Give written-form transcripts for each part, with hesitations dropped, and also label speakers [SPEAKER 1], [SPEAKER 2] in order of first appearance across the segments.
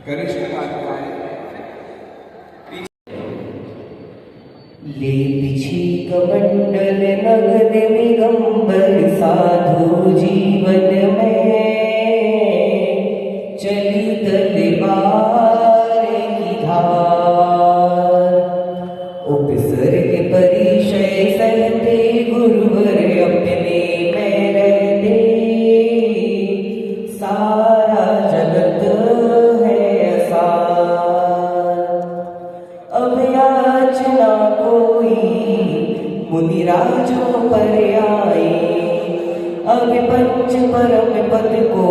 [SPEAKER 1] कनिष्ठ कात्यायन
[SPEAKER 2] ले पिछी कमंडल नगद दिगंबर साधु जीवन में चली तलवार की धार। उपसर्ग परिचय सहते गुरुवर अपने में रहते, सारा जगत है असार। अब याचना कोई मुनिराजों पर आए, अब पंच परम पद को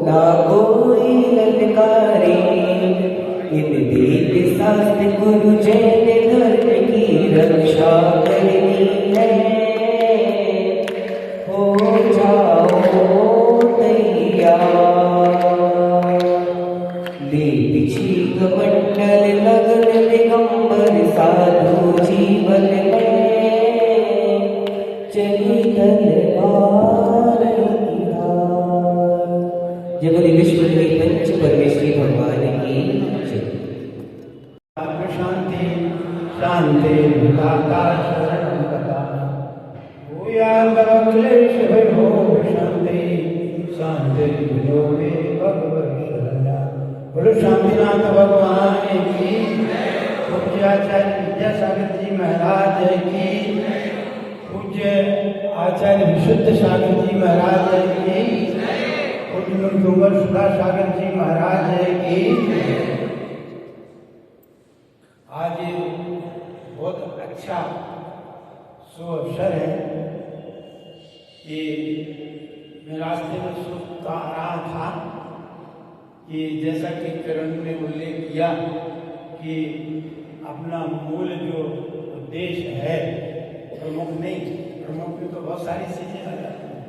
[SPEAKER 2] ना कोई ललकारे। इन देव शास्त्र गुरु जैन धर्म की रक्षा करनी है, हो जाओ तैयार। ले पिछी कमंडल नगन दिगंबर साधु जीवन में चली तलवार की धार। जय बोले विश्व के पंच परमेश्वरी भगवान की जय।
[SPEAKER 3] शांति शांति भूताता शरणं गता भूयात् क्लेश भयो शांति शांति भयो मे भगवत् शरणा। बोलो शांतिनाथ भगवान की, पूज्य आचार्य विद्यासागर जी महाराज की, पूज्य आचार्य विशुद्ध सागर जी महाराज की, पूज्य मुनिकुंवर सुधा सागर जी महाराज की। आज बहुत अच्छा सुअवसर है कि मैं रास्ते में सोचता आ रहा था कि जैसा कि करण ने उल्लेख किया कि अपना मूल जो उद्देश्य है, प्रमुख नहीं, प्रमुख में तो बहुत सारी चीजें आ जाती हैं।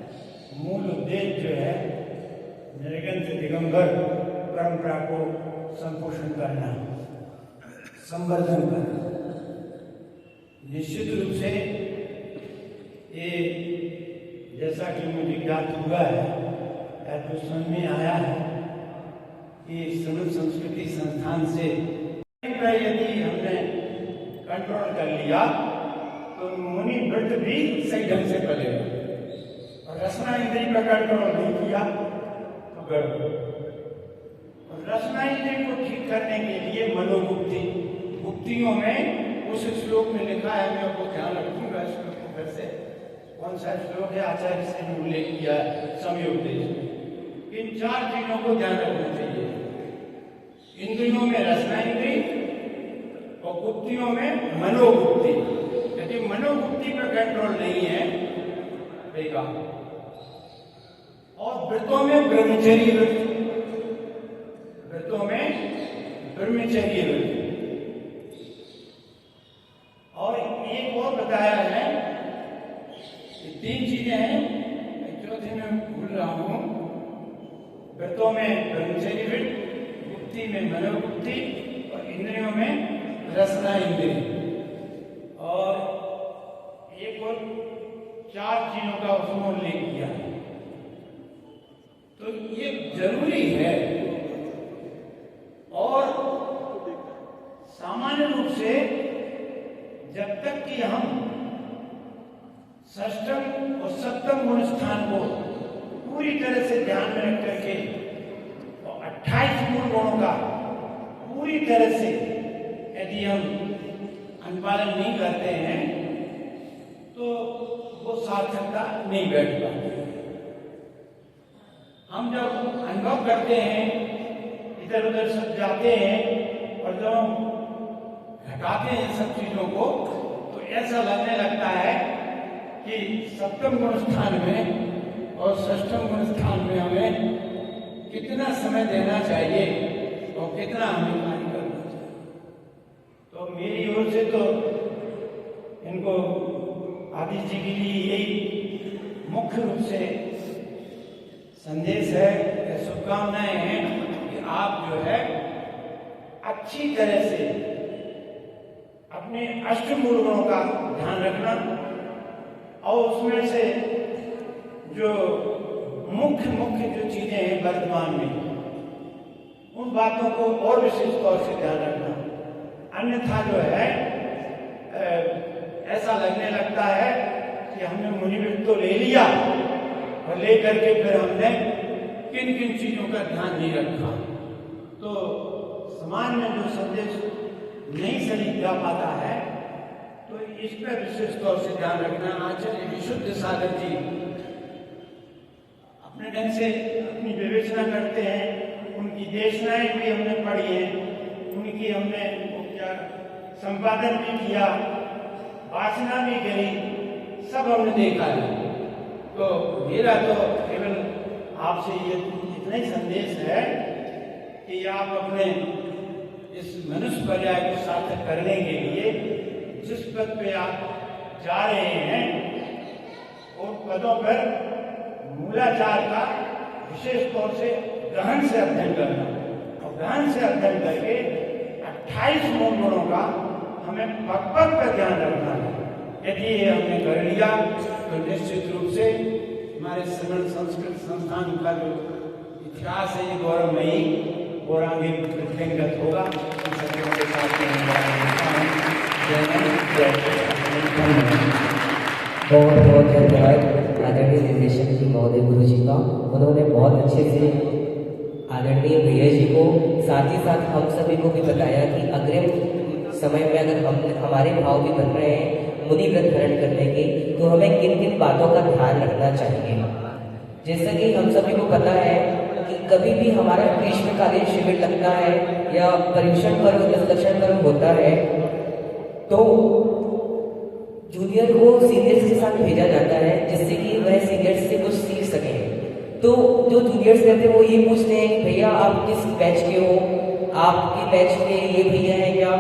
[SPEAKER 3] मूल उद्देश्य जो है निर्गंत दिगंबर परंपरा को संपोषण करना, संवर्धन करना। निश्चित रूप से ये जैसा कि मुझे ज्ञात हुआ है या तो समझ में आया है कि श्रवण संस्कृति संस्थान से यदि हमने कंट्रोल कर लिया तो मुनि व्रत भी सही ढंग से पलेगा, और रसना इंद्रिय का कंट्रोल नहीं किया तो गड़बड़। और रसना इंद्रिय को ठीक करने के लिए मनोमुक्ति, मुक्तियों में उस श्लोक में लिखा है, मैं आपको ध्यान रखूंगा श्लोक को फिर से, कौन सा श्लोक है आचार्य से ने उल्लेख किया है समयोपदेश। इन चार चीजों को ध्यान रखना चाहिए, इंद्रियों में रसना इंद्रिय और गुप्तियों में मनोगुप्ति। यदि मनोगुप्ति पर कंट्रोल नहीं है बेकार। और व्रतों में ब्रह्मचर्य व्रत, व्रतों में ब्रह्मचर्य व्रत। और एक और बताया है, तीन चीजें हैं, चौथे में भूल रहा हूं। व्रतों में ब्रह्मचर्य व्रत, गुप्ति में मनोगुप्ति और इंद्रियों में रसना इंद्रिय। और एक और चार चीजों का उसमें उल्लेख किया है। तो ये जरूरी है। और सामान्य रूप से जब तक कि हम षष्ठम और सप्तम गुण स्थान को पूरी तरह से ध्यान में रख करके और 28 मूल गुणों का पूरी तरह से यदि हम अनुपालन नहीं करते हैं तो वो सार्थकता नहीं बैठ पाती। हम जब अनुभव करते हैं, इधर उधर सब जाते हैं और जब हम घटाते हैं सब चीजों को, तो ऐसा लगने लगता है कि सप्तम गुण स्थान में और षष्ठम गुण स्थान में हमें कितना समय देना चाहिए और कितना हमें कार्य करना चाहिए। तो मेरी ओर से तो इनको आदि जी के लिए यही मुख्य रूप से संदेश है, शुभकामनाएं हैं कि आप जो है अच्छी तरह से अपने अष्टमूल गुणों का ध्यान रखना और उसमें से जो मुख्य जो चीजें हैं वर्तमान में, उन बातों को और विशेष तौर से ध्यान रखना। अन्यथा जो है ऐसा लगने लगता है कि हमने मुनिवृत्त तो ले लिया और ले करके फिर हमने किन किन चीजों का ध्यान नहीं रखा, तो समाज में जो संदेश नहीं सही जा पाता है, तो इस पर विशेष तौर से ध्यान रखना। आचार्य विशुद्ध सागर जी अपने ढंग से अपनी विवेचना करते हैं, उनकी देशनाएं भी हमने पढ़ी हैं, उनकी हमने संपादन भी किया, वाचना भी करी, सब हमने देखा है। तो मेरा तो केवल आपसे ये इतना ही संदेश है कि आप अपने इस मनुष्य पर्याय को सार्थक करने के लिए जिस पद पे आप जा रहे हैं उन पदों पर मूलाचार का विशेष तौर से गहन से अध्ययन करना, और गहन से अध्ययन करके 28 मूल गुणों का हमें पद पर ध्यान रखना है। यदि ये हमने कर लिया तो निश्चित रूप से हमारे श्रवण संस्कृत संस्थान का जो इतिहास है ये गौरवमयी और आगे वृद्धिंगत होगा। के साथ
[SPEAKER 2] बहुत बहुत धन्यवाद आदरणीय निर्देशक जी महोदय गुरु जी का। उन्होंने बहुत अच्छे से आदरणीय भैया जी को, साथ ही साथ हम सभी को भी बताया कि अग्रिम समय में अगर हम हमारे भाव भी बन रहे हैं मुनि व्रत धारण करने के, तो हमें किन किन बातों का ध्यान रखना चाहिए। जैसा कि हम सभी को पता है कि कभी भी हमारा ग्रीष्मकालीन शिविर लगता है या पर्युषण पर्व, दशदर्शन पर्व होता है, तो जूनियर को सीनियर्स के साथ भेजा जाता है जिससे कि वह सीनियर्स से कुछ सीख सके। तो जो जूनियर्स रहते हैं वो ये पूछते हैं कि भैया आप किस बैच के हो, आपके बैच के ये भैया हैं क्या,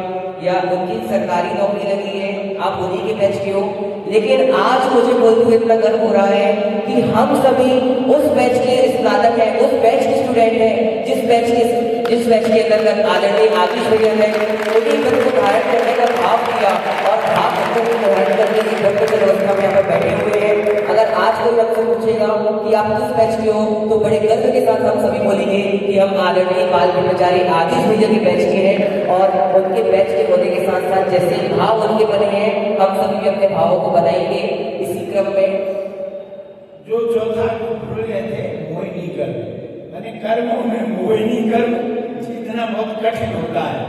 [SPEAKER 2] या उनकी सरकारी नौकरी लगी है आप उन्हीं के बैच के हो। लेकिन आज मुझे बोलते हुए इतना गर्व हो रहा है कि हम सभी उस बैच के स्नातक हैं, उस बैच के स्टूडेंट हैं जिस बैच के अंतर्गत आदरणीय आशीष भैया ने उन्हीं व्रत को धारण करने का भाव किया और भाव को धारण करने की व्रत की व्यवस्था में यहाँ पर बैठे हुए हैं। अगर आज कोई हमसे पूछेगा कि आप किस बैच के हो, तो बड़े गर्व के साथ हम सभी बोलेंगे कि हम आदरणीय बाल ब्रह्मचारी आशीष भैया के बैच के हैं। और उनके बैच के होने के साथ साथ जैसे भाव उनके बने हैं, हम सभी भी अपने भावों को बनाएंगे। इसी क्रम में
[SPEAKER 3] जो चौथा को भूल गए थे मोहिनी कर्म, यानी कर्मों में मोहिनी कर्म जीतना बहुत कठिन होता है,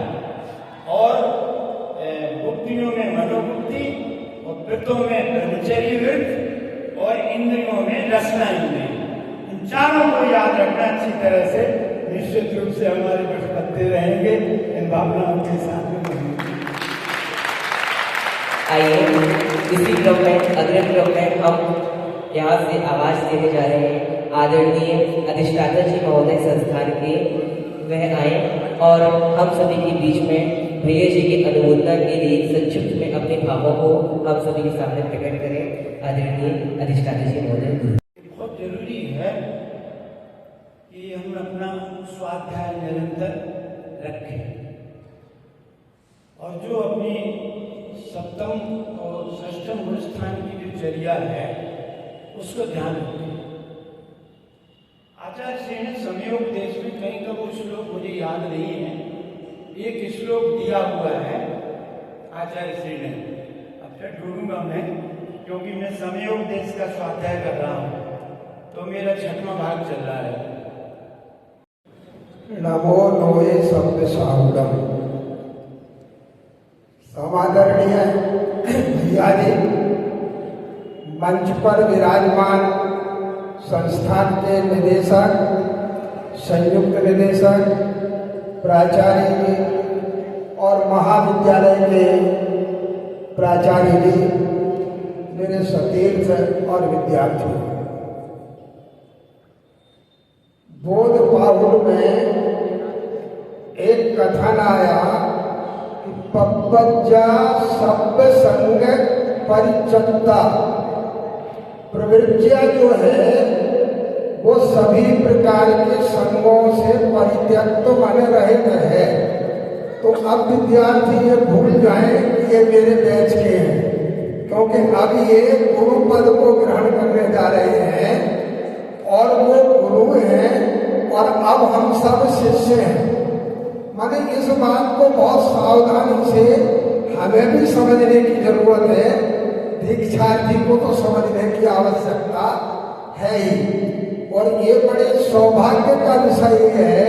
[SPEAKER 3] और बुद्धियों में मनोबुद्धि और वृत्तों में ब्रह्मचर्य वृत्त और इंद्रियों में रसना इंद्रिय, इन चारों को याद रखना अच्छी तरह से। निश्चित रूप से हमारे कुछ पत्ते रहेंगे इन भावनाओं के साथ में।
[SPEAKER 2] आइए इसी क्रम में अग्रिम क्रम में हम यहाँ से आवाज देने जा रहे हैं आदरणीय अधिष्ठाता जी महोदय संस्थान के, वह आए और हम सभी के बीच में भैया जी की अनुमोदना के लिए संक्षिप्त में अपने भावों को हम सभी के सामने प्रकट करें। आदरणीय अधिष्ठाता जी महोदय।
[SPEAKER 3] बहुत जरूरी है कि हम अपना स्वाध्याय निरंतर रखें, और जो अपनी सप्तम और षष्ठम गुण स्थान की जो चर्या है उसको ध्यान रखें। आचार्य श्री ने समयोग देश में कहीं का वो श्लोक मुझे याद नहीं है, एक श्लोक दिया हुआ है आचार्य श्री ने, अब फिर ढूंढूंगा मैं, क्योंकि मैं समयोग देश का स्वाध्याय कर रहा हूँ, तो मेरा 6वां भाग चल रहा है।
[SPEAKER 1] नमो नोए शब्द साहुलम। समादरणीय भैया जी, मंच पर विराजमान संस्थान के निदेशक, संयुक्त निदेशक, प्राचार्य जी और महाविद्यालय के प्राचार्य जी, मेरे सतीर्थ और विद्यार्थी, बोध पाहुल में एक कथन आया कि पपज्जा सब संग परिचत्ता, प्रवृत्तियां जो है वो सभी प्रकार के संगों से परित्यक्त बने रहित है। तो अब विद्यार्थी ये भूल जाए कि ये मेरे बैच के हैं, क्योंकि अब ये गुरु पद को ग्रहण करने जा रहे हैं और वो गुरु हैं और अब हम सब शिष्य हैं। माने इस बात को बहुत सावधानी से हमें भी समझने की जरूरत है, दीक्षार्थी को तो समझने की आवश्यकता है ही। और ये बड़े सौभाग्य का विषय है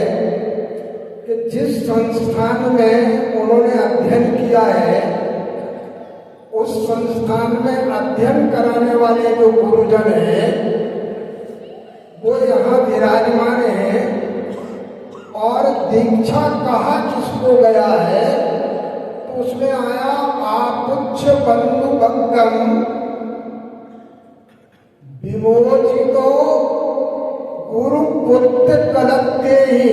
[SPEAKER 1] कि जिस संस्थान में उन्होंने अध्ययन किया है, उस संस्थान में अध्ययन कराने वाले जो गुरुजन हैं वो यहाँ विराजमान हैं। और दीक्षा कहा किसको गया है तो उसमें आया आपुच्छ बंधु भंगम विमोचितो गुरु पुत्र कलत्ते ही।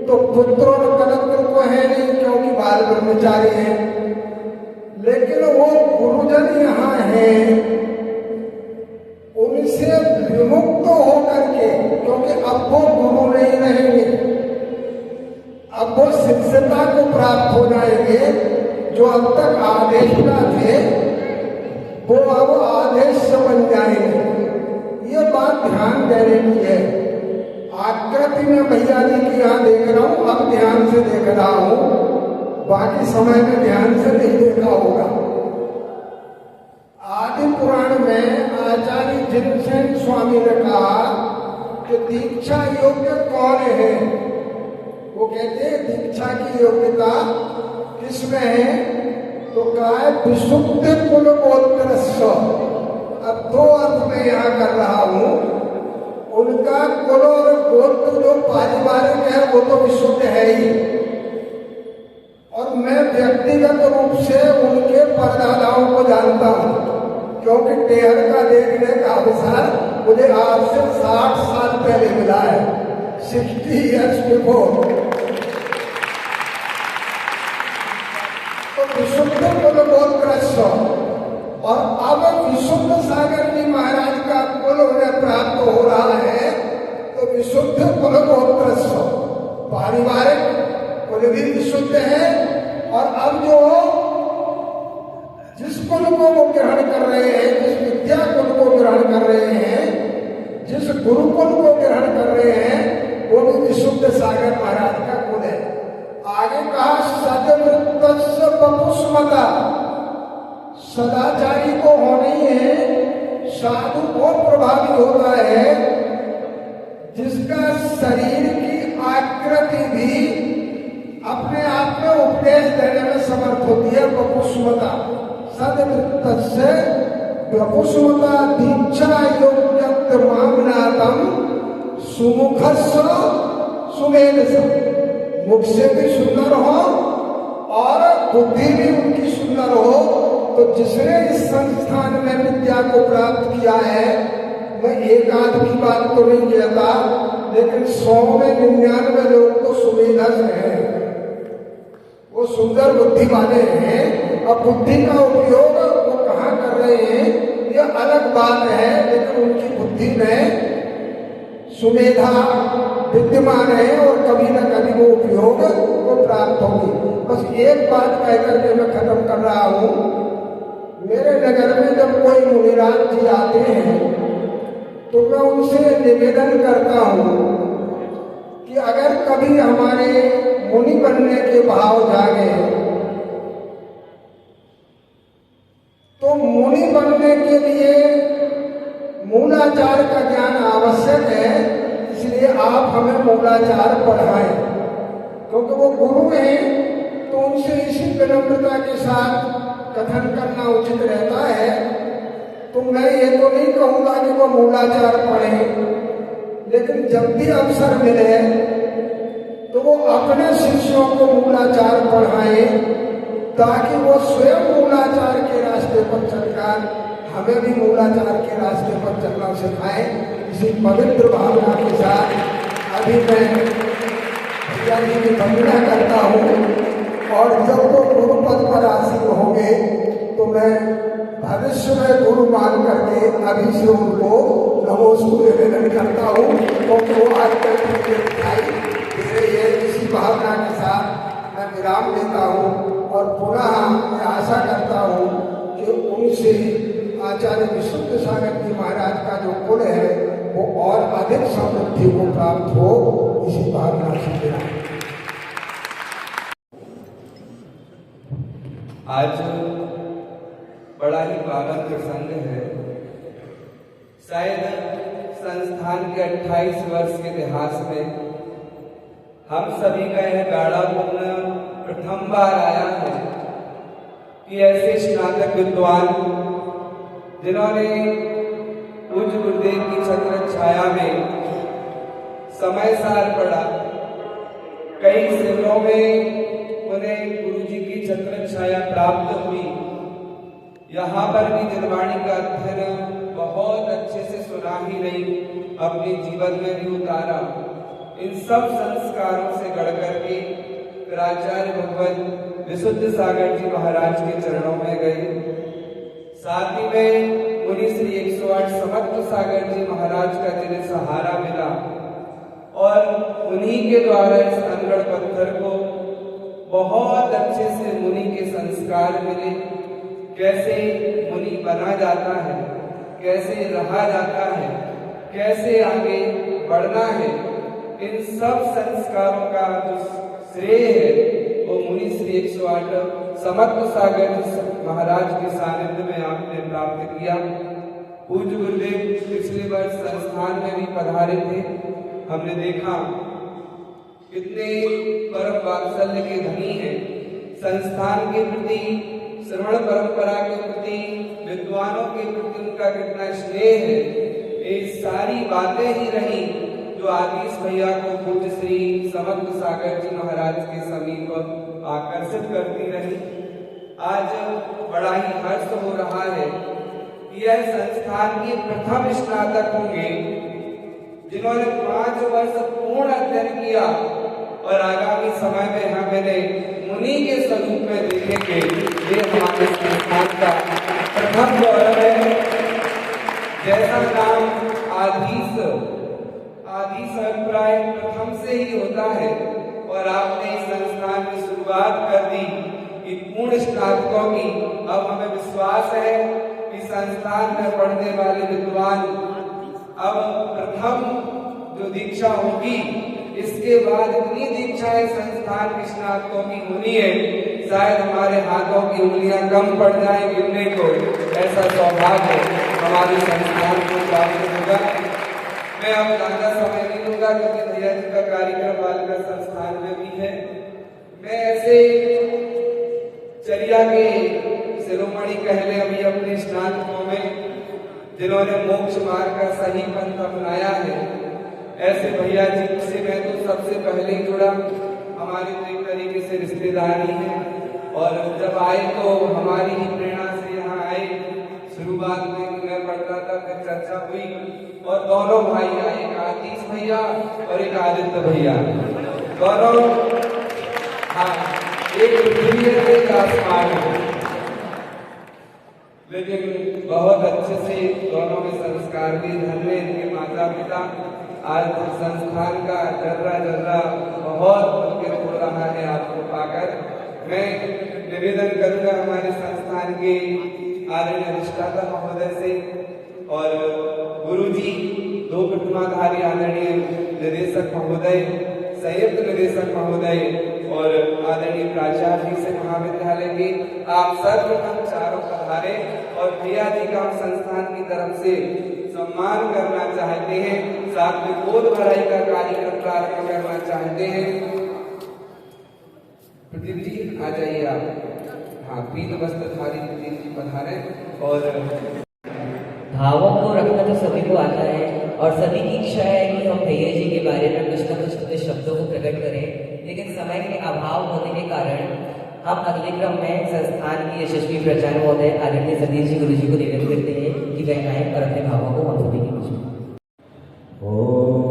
[SPEAKER 1] तो पुत्र और कलत्र तो है नहीं क्योंकि बाल ब्रह्मचारी हैं, लेकिन वो गुरुजन यहाँ हैं, उनसे विमुक्त होकर के, क्योंकि अब वो गुरु नहीं रहेंगे, अब वो शिष्यता को प्राप्त हो जाएंगे। जो अब तक आदेशता थे वो अब आदेश बन जाएंगे। ये बात ध्यान देने की है। आकृति में भैया जी की यहाँ देख रहा हूँ, अब ध्यान से देख रहा हूँ, बाकी समय में ध्यान से नहीं देखा होगा। आदि पुराण में आचार्य जिनसेन स्वामी ने कहा कि दीक्षा योग्य कौन है। वो कहते हैं दीक्षा की योग्यता किसमें है तो कहा है विशुद्ध कुल गोत्रस्य। अब दो अर्थ में यहाँ कर रहा हूँ। उनका कुल और गोत्र जो पारिवारिक है वो तो विशुद्ध है ही, और मैं व्यक्तिगत रूप से उनके परदादाओं को जानता हूँ, क्योंकि टेहर का देखने का अवसर मुझे आज से 60 साल पहले मिला है, 60 years before। तो विशुद्ध कुल गोत्रस्य, और अब विशुद्ध सागर जी महाराज का कुल उन्हें प्राप्त हो रहा है। तो विशुद्ध कुल गोत्रस्य, पारिवारिक कुल भी विशुद्ध है। और अब जो जिस कुल को वो ग्रहण कर रहे हैं, जिस विद्या कुल को ग्रहण कर रहे हैं, जिस गुरुकुल को ग्रहण कर रहे हैं, वो भी विशुद्ध सागर महाराज का कुल है। आगे कहा सदवृत्तस्य बपुष्मता, सदाचारी को होनी है। साधु वो प्रभावी होता है जिसका शरीर की आकृति भी अपने आप में उपदेश देने में समर्थ होती है। बपुष्मता सदवृत्तस्य बपुष्मता दीक्षा योग्यत्व मामनातम सुमुखस्य सुमेधस्य। मुख से भी सुंदर हो और बुद्धि भी उनकी सुंदर हो। तो जिसने इस संस्थान में विद्या को प्राप्त किया है, मैं एक आध की बात तो नहीं कहता, लेकिन 100 में 99 लोग तो सुमेधस हैं, वो सुंदर बुद्धि वाले हैं। और बुद्धि का उपयोग वो कहाँ कर रहे हैं ये अलग बात है, लेकिन उनकी बुद्धि में सुमेधा विद्यमान है और कभी न कभी वो उपयोग को प्राप्त होगी। बस एक बात कहकर के मैं खत्म कर रहा हूँ। मेरे नगर में जब कोई मुनिराज जी आते हैं तो मैं उनसे निवेदन करता हूँ कि अगर कभी हमारे मुनि बनने के भाव जागे तो मुनि बनने के लिए मूलाचार का ज्ञान आवश्यक है। इसलिए आप हमें मूलाचार पढ़ाएं, क्योंकि वो गुरु हैं तो उनसे इसी विनम्रता के साथ कथन करना उचित रहता है। तो मैं ये तो नहीं कहूँगा कि वो मूलाचार पढ़ें, लेकिन जब भी अवसर मिले तो वो अपने शिष्यों को मूलाचार पढ़ाएं, ताकि वो स्वयं मूलाचार के रास्ते पर चलकर हमें भी मूलाचार के रास्ते पर चलना सिखाएं। इसी पवित्र भावना के साथ अभी मैं भैया जी की वंदना करता हूँ। और जब वो गुरु पद पर आसीन होंगे तो मैं भविष्य में गुरु मान करके अभी से उनको नमोस्तु निवेदन करता हूँ, क्योंकि वो आज तक दिखाई दे रही है। इसी भावना के साथ मैं विराम देता हूँ और पुनः मैं आशा करता हूँ कि उनसे आचार्य विशुद्ध सागर जी महाराज का जो कुल है वो और अधिक समृद्धि को प्राप्त हो। इसी भावना से विराम।
[SPEAKER 4] आज बड़ा ही पावन प्रसंग है। शायद संस्थान के 28 वर्ष के इतिहास में हम सभी का यह गाढ़ा पुण्य प्रथम बार आया है कि ऐसे स्नातक विद्वान जिन्होंने पूज्य गुरुदेव की छत्र छाया में समय सार पड़ा, कई शिविरों में उन्हें गुरु जी की छत्र छाया प्राप्त हुई, यहाँ पर भी निर्वाणी का अध्ययन बहुत अच्छे से सुना ही नहीं, अपने जीवन में भी उतारा। इन सब संस्कारों से गढ़ करके आचार्य भगवत विशुद्ध सागर जी महाराज के चरणों में गए। साथ ही में मुनि श्री 108 समर्थ सागर जी महाराज का जिन्हें सहारा मिला और उन्हीं के द्वारा इस अनगढ़ पत्थर को बहुत अच्छे से मुनि के संस्कार मिले। कैसे मुनि बना जाता है, कैसे रहा जाता है, कैसे आगे बढ़ना है, इन सब संस्कारों का जो श्रेय है वो मुनि श्री 108 समर्थ सागर महाराज के सानिध्य में आपने प्राप्त किया। पूज्य गुरुदेव पिछले वर्ष संस्थान में भी पधारे थे। हमने देखा कितने परम वात्सल्य के धनी हैं, संस्थान के प्रति, श्रवण परंपरा के प्रति, विद्वानों के प्रति उनका कितना स्नेह है। ये सारी बातें ही रही जो आदिश भैया को पूज्य श्री समर्थ सागर जी महाराज के समीप आकर्षित करती रही। आज बड़ा ही हर्ष हो रहा है कि यह संस्थान के प्रथम स्नातक होंगे जिन्होंने 5 वर्ष पूर्ण अध्ययन किया और आगामी समय में हम इन्हें मुनि के स्वरूप में देखेंगे। ये हमारे संस्थान का प्रथम गौरव है। जैसा नाम आधीश अभिप्राय प्रथम से ही होता है और आपने इस संस्थान में शुरुआत कर दी कि पूर्ण स्नातकों की। अब हमें विश्वास है कि संस्थान में पढ़ने वाले विद्वान अब प्रथम जो दीक्षा होगी, इसके बाद इतनी दीक्षाएं संस्थान के स्नातकों की होनी है, शायद हमारे हाथों की उंगलियां कम पड़ जाए गिनने को। ऐसा सौभाग्य हमारे संस्थान को प्राप्त होगा। मैं अब ज्यादा समय नहीं लूंगा क्योंकि भैया जी का कार्यक्रम बालिका संस्थान में भी है। मैं ऐसे चर्या के शिरोमणि कह ले अभी अपने स्नातकों में जिन्होंने मोक्ष मार्ग का सही पंथ अपनाया है, ऐसे भैया जी से मैं तो सबसे पहले ही जुड़ा। हमारी तो एक तरीके से रिश्तेदारी है और जब आए तो हमारी ही प्रेरणा से यहाँ आए। शुरुआत में मैं पढ़ता था, फिर चर्चा हुई और दोनों भाई आए, एक आतीश भैया और एक आदित्य भैया। दोनों, हाँ, एक पृथ्वी है एक आसमान है, लेकिन बहुत अच्छे से दोनों में संस्कार भी धन्य इनके माता पिता। आज संस्थान का जर्रा जर्रा बहुत पुलकित हो रहा है आपको पाकर। मैं निवेदन करूंगा हमारे संस्थान के आदरणीय अधिष्ठाता महोदय से और गुरुजी, 2 प्रतिमाधारी आदरणीय निदेशक महोदय, संयुक्त निदेशक महोदय और आदरणीय प्राचार्य जी से महाविद्यालय के आप सर्वप्रथम चारों पधारे और भैया जी का संस्थान की तरफ से सम्मान करना चाहते हैं। साथ में गोद भराई का कार्यक्रम प्रारंभ करना चाहते हैं। प्रदीप जी आ जाइए आप। हाँ, पीत वस्त्रधारी प्रदीप जी पधारे। और
[SPEAKER 2] भावों को रखना तो सभी को आता है और सभी की इच्छा है कि हम भैया जी के बारे में कुछ न कुछ अपने शब्दों को प्रकट करें, लेकिन समय के अभाव होने के कारण हम अगले क्रम में संस्थान की यशस्वी प्रचार महोदय आदरणीय सतीश जी गुरु जी को निवेदन करते हैं कि वह आए और अपने भावों को हम सभी के बीच में।
[SPEAKER 5] Om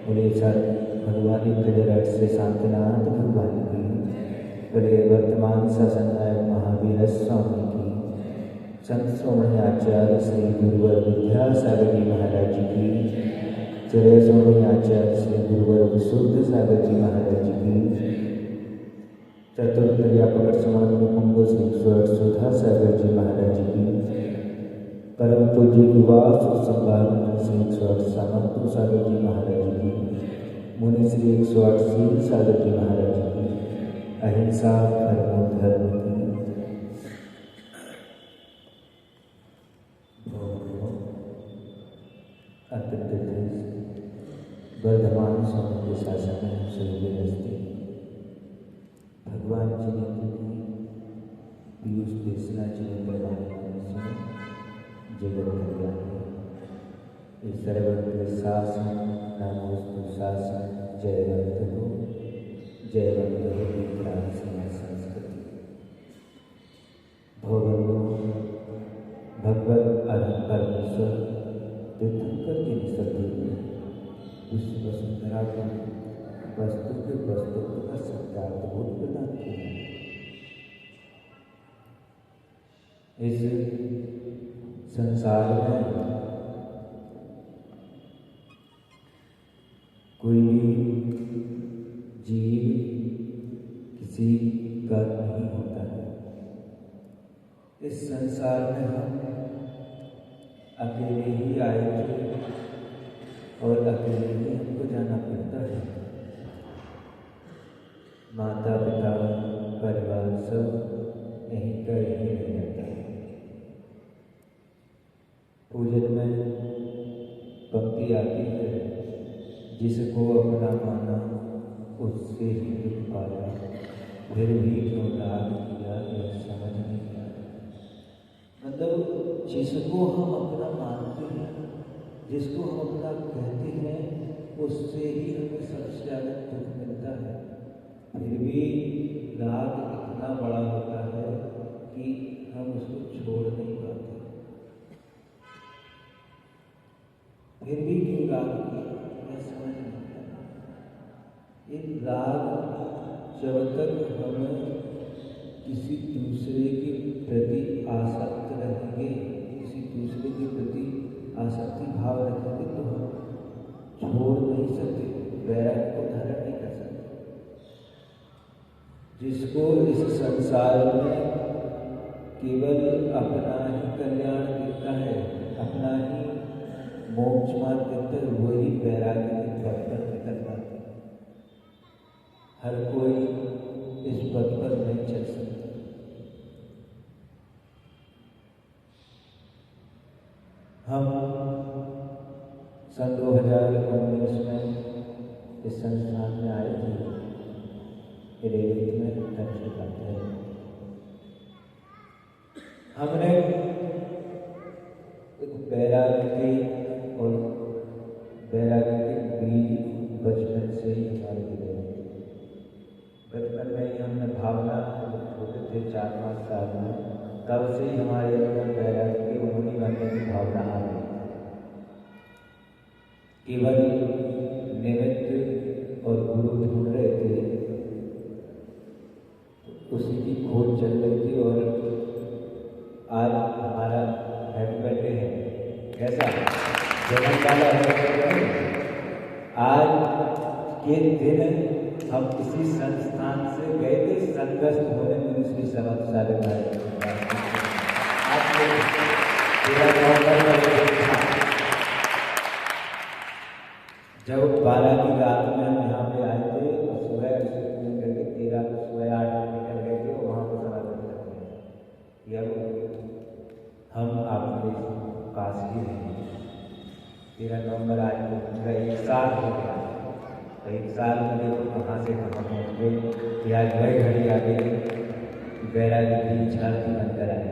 [SPEAKER 5] बोले सर भगवान प्रजराट से शांतिनाथ भगवान की, बोले वर्तमान शासन नायक महावीर स्वामी की, संत श्रोमणी आचार्य श्री गुरुवर विद्यासागर जी महाराज जी की, चरय श्रोमणी आचार्य श्री गुरुवर विशुद्ध सागर जी महाराज जी की, चतुर्थ व्यापक समागम कुंभ श्री सुधा सागर जी महाराज जी की, परम पूज्य युवास संभाल श्री 108 सामंत सागर जी महाराज जी की, मुनि श्री 108 शील सागर जी महाराज जी की, अहिंसा परमो धर्म की, अंतर्देश वर्धमान स्वामी के शासन में शरीर रस्ते भगवान जी ने पीयूष देशना जी ने पैमाने जगत कल्याण इस सर्वत्र शासन नमोस्तु शासन जयवंत हो विज्ञान संस्कृति भगवो भगवत अर्थ परमेश्वर तीर्थंकर के निसर्ग विश्व वसुंधरा को वस्तु के वस्तुत्व का सत्यार्थ बोध प्रदान किया। इस संसार में कोई भी जीव किसी का नहीं होता है। इस संसार में हम अकेले ही आए थे और अकेले ही हमको जाना पड़ता है। माता पिता परिवार सब यहीं का यहीं रह जाता है। पूजन में पंक्ति आती है, जिसको अपना माना उससे ही दुख पाया, फिर भी क्यों लाभ किया यह समझ नहीं आया। मतलब जिसको हम अपना मानते हैं, जिसको हम अपना कहते हैं, उससे ही हमें सबसे ज़्यादा दुख मिलता है। फिर भी लाभ इतना बड़ा होता है कि हम उसको छोड़ नहीं पाते। फिर भी क्यों राग मैं समझ नहीं आता। ये राग जब तक हम किसी दूसरे के प्रति आसक्त रहेंगे, किसी दूसरे के प्रति आसक्ति भाव रखेंगे, तो हम छोड़ नहीं सकते, वैराग्य को धारण नहीं कर सकते। जिसको इस संसार में केवल अपना ही कल्याण दिखता है, अपना ही मोक्ष मार्ग देखते हैं, वही वैराग्य के पथ पर निकल पाते। हर कोई इस पथ पर नहीं चल सकता। हम सन 2019 में इस संस्थान में आए थे, रेवत में दर्शन करते हैं। हमने एक वैराग्य और वैराग्य के बीज बचपन से ही हमारे गिरे। बचपन में ही हमने भावना, छोटे थे 4-5 साल में, तब से ही हमारे अंदर वैराग्य की मुनि बनने की भावना आ गई। केवल निमित्त और गुरु ढूंढ रहे थे, उसी की खोज चल रही थी। और आज हमारा हैप्पी बर्थडे है, कैसा जन्म वाला है। आज के दिन हम किसी संस्थान से गए थे संगस्त होने में, श्री समर्थ साधक जब 12 की रात में हम यहाँ पे आए थे और सुबह करके 13 को सुबह 8 बजे निकल गए थे और वहाँ पर समाधान करते हैं। हम आपके पास ही रहेंगे। 13 नवंबर आज को पूरा 1 साल हो गया। तो 1 साल में देखो कहाँ से कहाँ पहुँच गए कि आज वही घड़ी आ गई कि वैराग्य की छाती बनकर आए।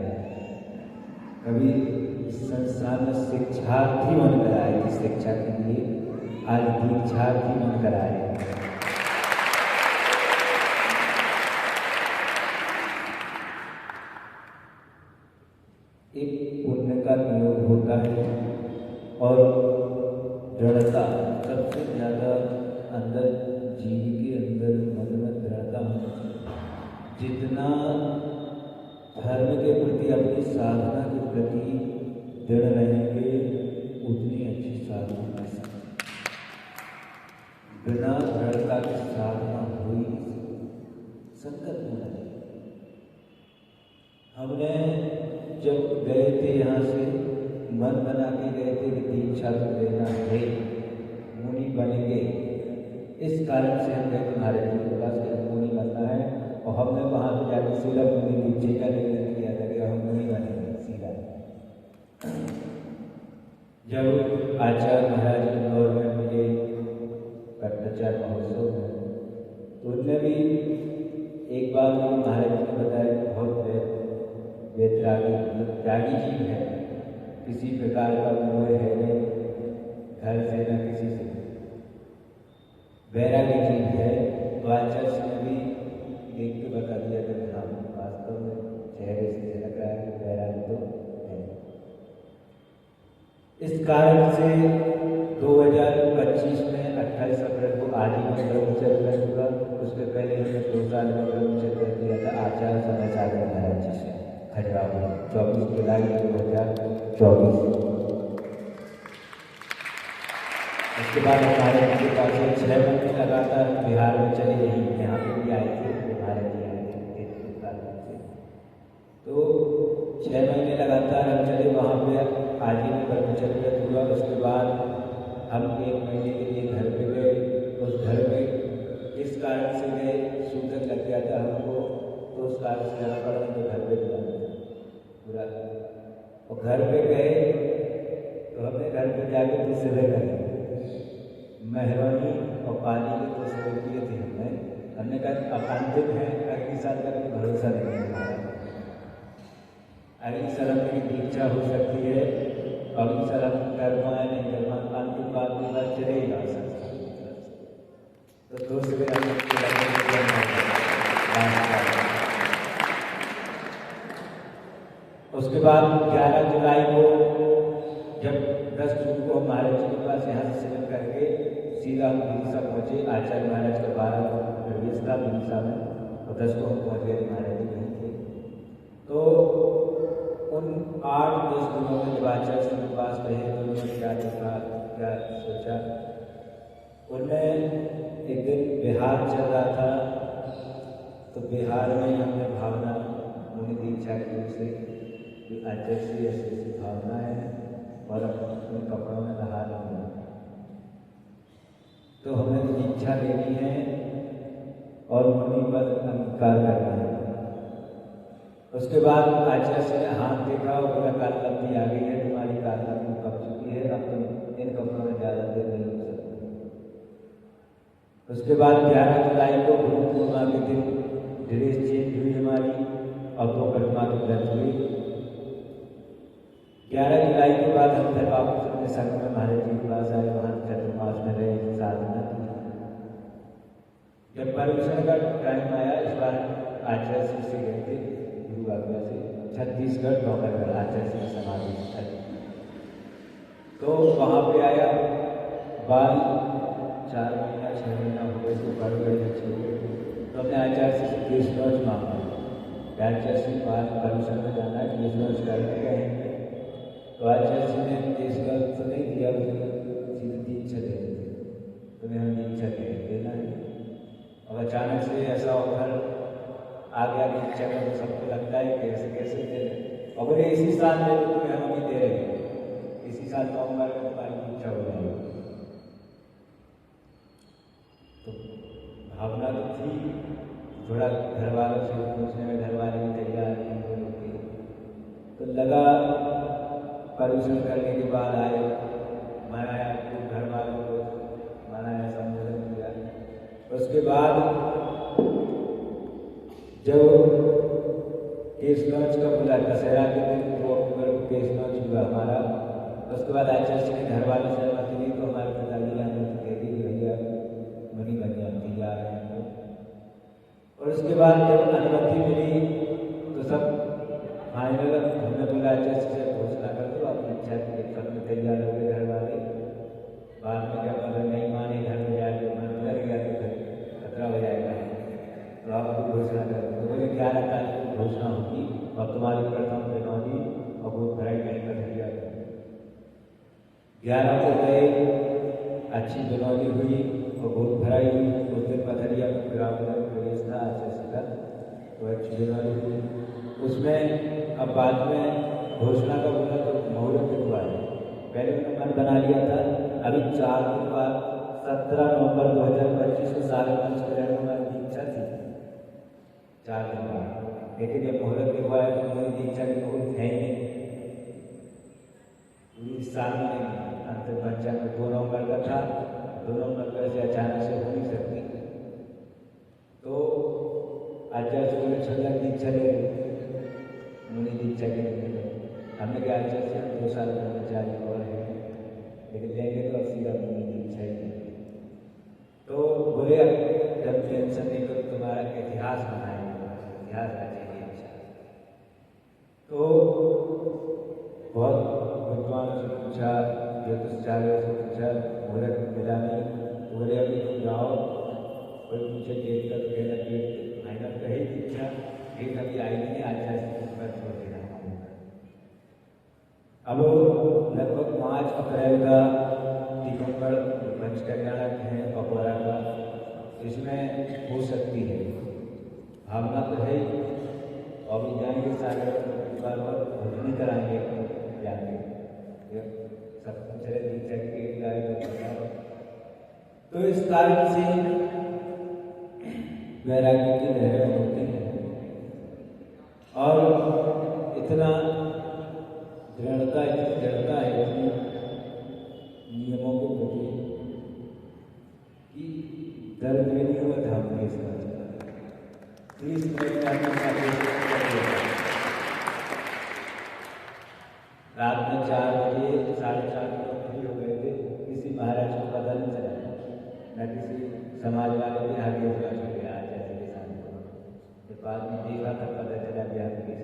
[SPEAKER 5] कभी इस संसार में शिक्षार्थी बनकर आए थे, शिक्षा के लिए आज दीक्षार्थी बनकर आए। एक पुण्य का नियोग होता है और दृढ़ता सबसे ज़्यादा अंदर जीव के अंदर मन में रहता हूँ, जितना धर्म के प्रति अपनी साधना के प्रति दृढ़ रहेंगे उतनी अच्छी साधना कर सकते। बिना दृढ़ता की साधना हो ही नहीं सकती, संकल्प होना चाहिए। हमने जब गए थे यहाँ से मन बना के गए थे कि दीक्षा तो लेना है, मुनि बनेंगे, इस कारण से हम गए थे महाराज जी के पास कि मुनि बनना है। और हमने वहाँ पे जाकर सीधा मुनि दीक्षे का निवेदन किया था कि हम मुनि बनेंगे सीधा। जब आचार्य महाराज के दौर में मुझे भट्टाचार्य महोत्सव में, तो उनने भी एक बार मुझे महाराज जी ने बताया कि बहुत त्यागी जीव है, किसी प्रकार का मोह है नहीं, घर से न किसी से, वैरागी जीव है। तो आचार्य ने भी देख के बता दिया कि हाँ वास्तव में चेहरे से लग रहा है कि वैरागी तो है। इस कारण से 2025 में 28 अप्रैल को आजीवन ब्रह्मचर्य हुआ। उसके पहले हमने 2 साल का ब्रह्मचर्य किया था आचार्य समय सागर महाराज जी से खजुराहो, 24 जुलाई 2024। उसके बाद हमारे के पास 6 महीने लगातार बिहार में चली रही, यहाँ पे भी आए थे, भारत जी आए थे से। तो 6 महीने लगातार हम चले, वहाँ पे आजीवन ब्रह्मचर्य हुआ। उसके बाद हम 1 महीने के लिए घर पे गए। उस घर में इस कारण से गए, सूजन लग गया था हमको, तो उस कारण से जाना पड़ा, तो घर पे जाना पूरा। और घर पे गए तो हमने घर पे जाके दूसरे गए मेहरबानी और पानी के तो सेवन किए थे हमने कहा अब अंतिम है, अगली साल का भी भरोसा नहीं है, अगली साल हमें दीक्षा हो सकती है, अगली साल हम कर पाए नहीं कर पाए, अंतिम बात की बात चले ही जा सकता। तो दूसरे उसके बाद 11 जुलाई को जब 10 जून को हमारे जी के पास यहाँ से सेवन करके सीधा हम बिरसा पहुँचे। आचार्य महाराज का 12 को प्रवेश था बिरसा में, और 10 को हम पहुँच गए, महाराज जी वहीं थे। तो उन 8-10 दिनों में जब आचार्य जी के पास रहे तो उन्होंने क्या देखा, क्या सोचा। उनने एक दिन बिहार चल रहा था, तो बिहार में हमने भावना उन्हें दीक्षा की रूप से आचार्य से ऐसी भावना है और अपने कपड़ों में नहा लेंगे, तो हमें दीक्षा लेनी है और मुनि पद अंगीकार करना है। उसके बाद आचार्य ने हाथ देखा और पूरा काल लंबी आ गई है, तुम्हारी काल लंबी कब चुकी है, अब तुम इन कपड़ों में ज़्यादा देर नहीं हो सकते। उसके बाद 11 जुलाई को गुरु पूर्णिमा के दिन ड्रेस चेंज हुई हमारी और 2 प्रतिमा की व्रत हुई। 11 जुलाई के बाद हम फिर वापस अपने संघ में महाराज जी के पास आए, वहाँ चतुर्मास में रहे, साधना की। जब पर्यूषण का टाइम आया, इस बार आचार्य से गए थे गुरु आज्ञा से छत्तीसगढ़ डोंगरगढ़ आचार्य से समाधि स्थल। तो वहाँ पे आया, बाल 4 महीना 6 महीना हो गए, तो बड़े बड़े अच्छे हुए। तो हमने आचार्य से केश लॉज मांगा, आचार्य से बाल पर्यूषण में जाना है, केश लॉज करके गए। तो आचार्य ने केश लॉज तो नहीं दिया, सीधे दीक्षा दे दी, तुम्हें हम दीक्षा देना है। और अचानक से ऐसा ऑफर आ गया दीक्षा का, तो सबको लगता है कैसे कैसे दे रहे, और बोले इसी साल में तो तुम्हें हम अभी दे रहे हैं, इसी साल नवंबर में तुम्हारी दीक्षा हो जाएगी। तो भावना तो थी, थोड़ा घर वालों से पूछने में घर वाले भी तैयार नहीं थे, तो लगा पर्यूषण करने के बाद आए, मनाया घर वालों को, मनाया, संबोधन किया। उसके बाद जब केश लॉन्च का बोला, दशहरा के दिन 2 अक्टूबर को केश लॉन्च हुआ हमारा। उसके बाद आचार्य ने घर वालों से अनुमति दी, तो हमारे पिताजी ने अनुमति दे दी, भैया मुनि बने हम तैयार हैं। और उसके बाद जब अनुमति मिली तो सब फाइनल हमने बोला आचार्य से घोषणा कर दो, अपनी इच्छा के पत्र तैयार हो गए घर वाले। बाद में क्या पता नहीं 11 को गए, अच्छी बनौली हुई और गोद भराई हुई। उस दिन पथरिया ग्राम में प्रवेश था आचार्य का, तो अच्छी बनौली हुई। उसमें अब बाद में घोषणा का बोला तो मुहूर्त हुआ है। पहले उन्होंने मन बना लिया था, अभी 4 दिन बाद 17 नवंबर 2025 को सारे मंच ग्रहण हमारी दीक्षा थी 4 दिन बाद, लेकिन ये मुहूर्त हुआ है तो मेरी दीक्षा की मुहूर्त है ही नहीं, पूरी साल में अंतिम पंचांग में 2 नवंबर का था, 2 नवंबर से अचानक से हो नहीं सकती। तो आचार्य से बोले छठा दीक्षा ले मुनि दीक्षा के लिए। हमने कहा आचार्य से 2 साल ब्रह्मचारी और है, लेकिन लेंगे तो सीधा मुनि दीक्षा ही। तो बोले अब जब टेंशन नहीं करो, तुम्हारा इतिहास बनाएंगे, इतिहास रचेंगे अच्छा। तो बहुत विद्वान से पूछा, ज्योतिषाचार्य से पूछा, मुहूर्त मिला नहीं, बोले अभी जाओ, कोई पूछे डेट का, तो कहना डेट फाइनल तो ही दीक्षा, डेट अभी आई नहीं, आचार्य से पर छोड़ देना। अब लगभग 5 अप्रैल का टीकमगढ़ पंचकल्याण है पकवाड़ा का, इसमें हो सकती है, भावना तो है ही। और भी जाएंगे सारे बार भोजनी कराएंगे, जाएंगे सब कुछ दीक्षा की गाय। तो इस कारण से वैराग्य की लहरें होती हैं और इतना दृढ़ता है इसमें नियमों के प्रति कि दर्द भी नहीं हुआ था। हमने इसका 30 मिनट रात में 4 बजे 4:30 बजे फ्री हो गए थे। किसी महाराज को पता नहीं चला, न किसी समाज वाले भी आगे हो गया आचार्य के सामने। जब बाद में देखा तब पता चला कि आपकी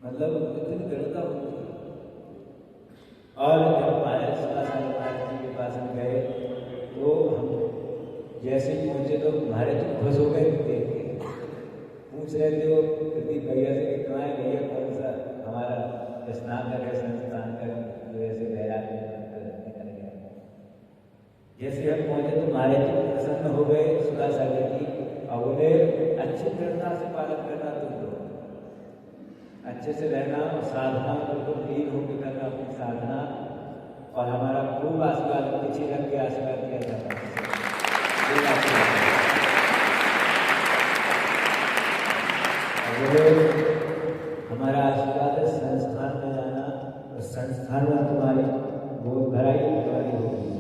[SPEAKER 5] मतलब इतनी दृढ़ता होती है। और जब महाराज जी के पास हम गए तो हम जैसे ही पहुँचे तो महाराज जी खुश हो गए देख के, पूछ रहे थे वो प्रदीप भैया से कि कहाँ है भैया, कौन सा हमारा स्नान का है संस्थान का, जो ऐसे बैराग निकल गया। जैसे हम पहुँचे तो महाराज जी प्रसन्न हो गए, सुधा सागर जी, और बोले अच्छी दृढ़ता से पालन करना, तुम लोग अच्छे से रहना और साधना बिल्कुल लीन होकर करना अपनी साधना, और हमारा खूब आशीर्वाद पीछे रख के आशीर्वाद किया जाता है। हमारा आशीर्वाद है संस्थान में जाना, और संस्थान में तुम्हारी गोद भराई तुम्हारी होगी।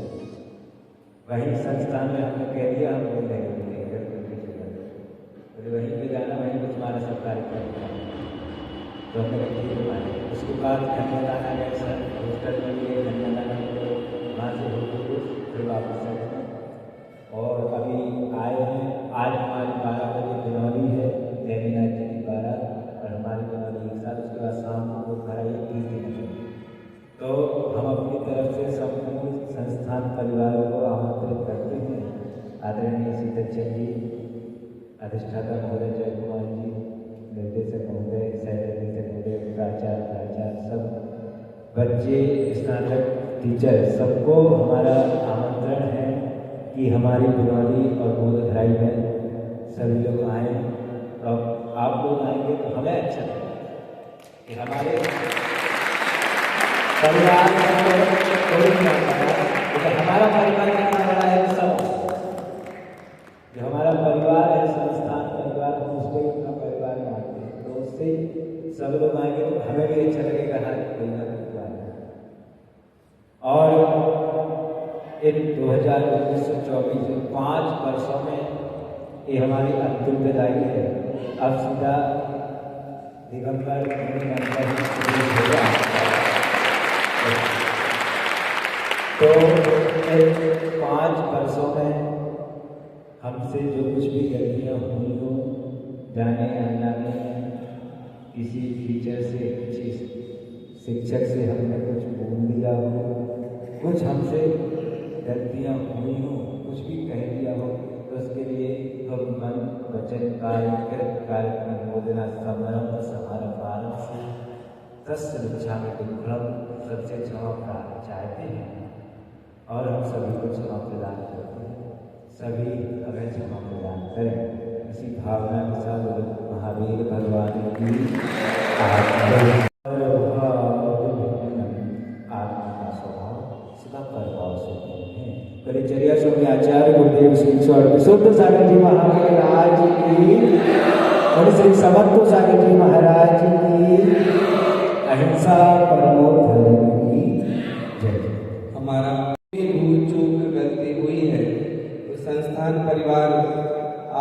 [SPEAKER 5] वहीं संस्थान में हमने कह दिया हम बोल रहे वहीं पे जाना, वहीं पे तुम्हारा सब कार्यक्रम तो हमने ठीक माने। उसके बाद कन्यादान आ गए सर, होस्टल में भी गए कन्यादान, वहाँ से होकर फिर वापस आए और अभी आए हैं। आज हमारी 12 बजे बनौली है, देवीनाथ जी की 12, और हमारी बनौली एक साथ, उसके बाद शाम को भराई 30 दिन। तो हम अपनी तरफ से संपूर्ण संस्थान परिवार को आमंत्रित करते हैं। आदरणीय सीताचंद जी, अधिष्ठाता महोदय जय कुमार जी, निर्देशक महोदय, सहनिर्देशक महोदय, प्राचार्य, सब बच्चे, स्नातक, टीचर, सबको हमारा आमंत्रण है कि हमारी बनौली और गोद भराई में सभी लोग आए। और आप लोग आएंगे तो हमें अच्छा लगेगा कि हमारे परिवार में कोई नहीं आता, लेकिन हमारा परिवार कितना बड़ा है तो सब जो हमारा परिवार है, संस्थान परिवार, हम उसको इतना परिवार में आते हैं, तो उससे सब लोग आएंगे तो हमें भी अच्छा लगेगा। हर कोई ना कोई आएगा। और इन 2019-24 से 5 वर्षों में ये हमारी अंतिम विदाई है। अब सीधा दिगंबर तो इन 5 वर्षों में हमसे जो कुछ भी गलतियाँ हुई हो, जाने अनजाने, किसी टीचर से, किसी शिक्षक से हमने कुछ बोल दिया हो, कुछ हमसे गलतियाँ हुई हो, कुछ भी कह दिया हो, तो उसके लिए हम मन वचन कार्य में बोलना समर्पण से तस्य गच्छामि दुःखम, सबसे क्षमा चाहते हैं और हम सभी को क्षमा प्रदान करते हैं। सभी हमें क्षमा प्रदान करें। इसी भावना के साथ महावीर भगवान की आत्मा का स्वभाव सदा प्रभाव से है। परिचर्या स्वामी आचार्य गुरुदेव श्री स्वर्ग शुद्ध सागर जी महाराज की और श्री समर्थ सागर जी महाराज की अहिंसा परमो धर्म की जय।
[SPEAKER 4] हमारा भूल चूक गलती हुई है तो संस्थान परिवार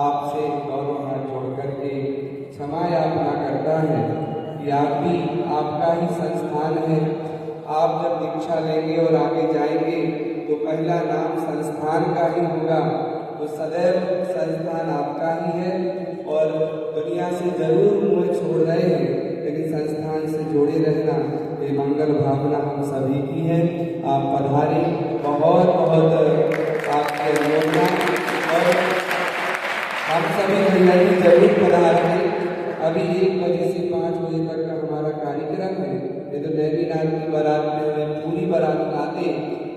[SPEAKER 4] आपसे दोनों हाथ जोड़ करके क्षमा याचना करता है कि आप भी आपका ही संस्थान है। आप जब दीक्षा लेंगे और आगे जाएंगे तो पहला नाम संस्थान का ही होगा। तो सदैव संस्थान आपका ही है और दुनिया से जरूर मुँह छोड़ रहे हैं, लेकिन संस्थान से जुड़े रहना ये मंगल भावना हम सभी की है। आप पधारे, बहुत बहुत आपके योगदान और हम सभी भैया जी जरूर पधारेंगे। अभी 1 बजे से 5 बजे तक का हमारा कार्यक्रम है। ये तो नैनीनाथ की बारात में पूरी बारात आते,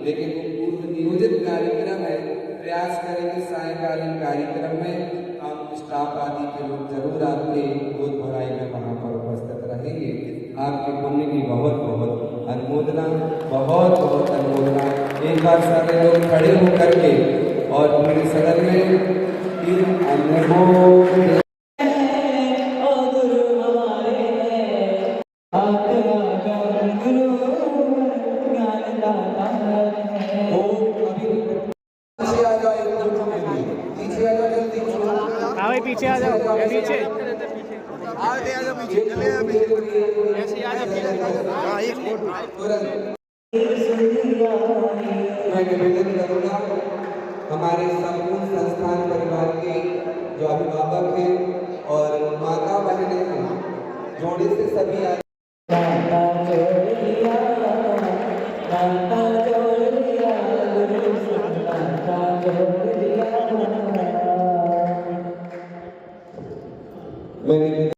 [SPEAKER 4] लेकिन वो पूर्व नियोजित कार्यक्रम है। प्रयास करेंगे सायंकालीन कार्यक्रम में हम स्टाफ आदि के लोग जरूर आपके गोद भराई में वहाँ पर उपस्थित रहेंगे। आपके पुण्य की बहुत बहुत अनुमोदना, बहुत बहुत अनुमोदना। एक बार सारे लोग खड़े होकर के और पूरे सदन में अनुभव
[SPEAKER 6] पीछे आ जाओ, पीछे ऐसे आ जाओ।
[SPEAKER 4] मैं निवेदन करूँगा हमारे संपूर्ण संस्थान परिवार के जो अभिभावक हैं और माता बहनें हैं, जोड़े से सभी